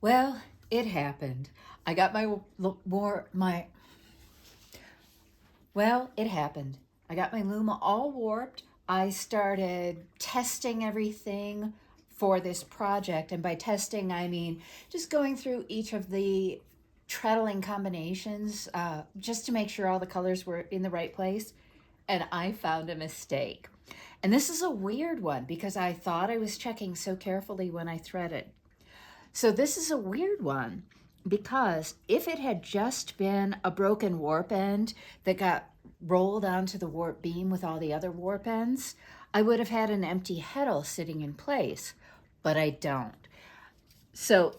Well, it happened. I got it happened. I got my loom all warped. I started testing everything for this project. And by testing, I mean just going through each of the treadling combinations just to make sure all the colors were in the right place. And I found a mistake. And this is a weird one because I thought I was checking so carefully when I threaded. So this is a weird one because if it had just been a broken warp end that got rolled onto the warp beam with all the other warp ends, I would have had an empty heddle sitting in place, but I don't. So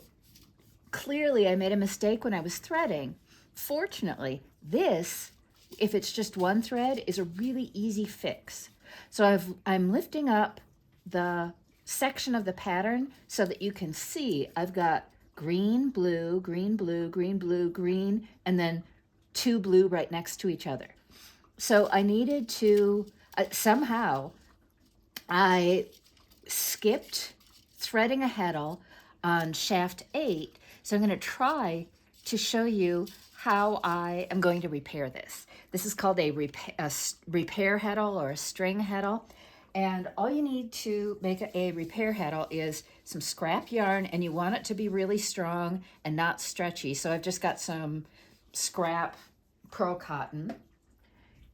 clearly I made a mistake when I was threading. Fortunately, this, if it's just one thread, is a really easy fix. So I'm lifting up the section of the pattern so that you can see I've got green, blue, green, blue, green, blue, green, and then two blue right next to each other. So I needed to, somehow I skipped threading a heddle on shaft 8. So I'm going to try to show you how I am going to repair this. This is called a repair heddle or a string heddle. And all you need to make a repair heddle is some scrap yarn, and you want it to be really strong and not stretchy. So I've just got some scrap pearl cotton.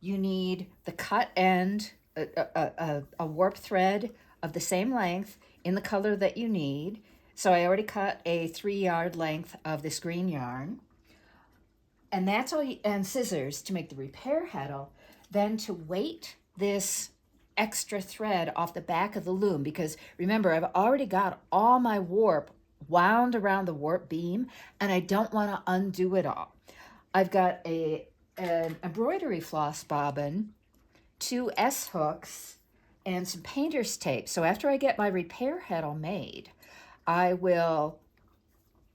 You need the cut end, a warp thread of the same length in the color that you need. So I already cut a 3-yard length of this green yarn. And that's all and scissors to make the repair heddle. Then to weight this extra thread off the back of the loom, because remember, I've already got all my warp wound around the warp beam and I don't want to undo it all. I've got an embroidery floss bobbin, 2 S-hooks, and some painter's tape. So after I get my repair heddle made, I will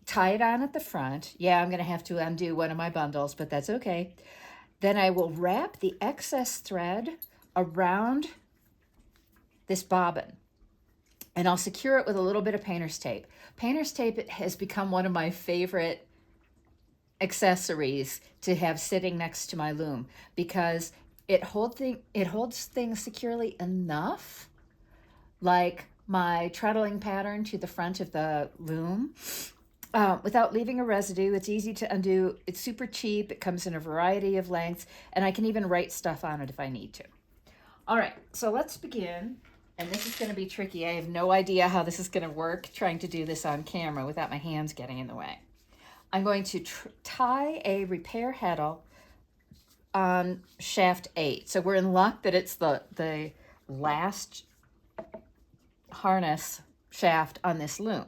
tie it on at the front. Yeah, I'm going to have to undo one of my bundles, but that's okay. Then I will wrap the excess thread around this bobbin, and I'll secure it with a little bit of painter's tape. Painter's tape has become one of my favorite accessories to have sitting next to my loom because it holds things securely enough, like my treadling pattern to the front of the loom, without leaving a residue. It's easy to undo. It's super cheap. It comes in a variety of lengths, and I can even write stuff on it if I need to. All right, so let's begin. And this is going to be tricky. I have no idea how this is going to work, trying to do this on camera without my hands getting in the way. I'm going to tie a repair heddle on shaft 8. So we're in luck that it's the last harness shaft on this loom.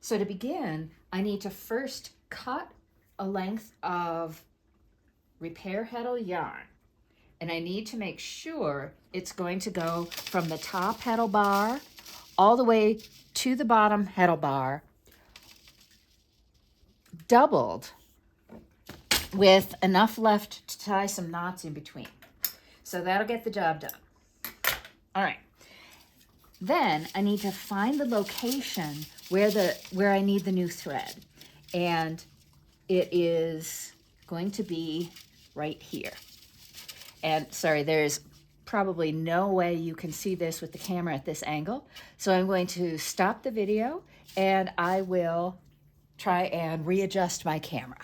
So to begin, I need to first cut a length of repair heddle yarn. And I need to make sure it's going to go from the top heddle bar all the way to the bottom heddle bar, doubled, with enough left to tie some knots in between. So that'll get the job done. All right. Then I need to find the location where I need the new thread. And it is going to be right here. And sorry, there's probably no way you can see this with the camera at this angle. So I'm going to stop the video and I will try and readjust my camera.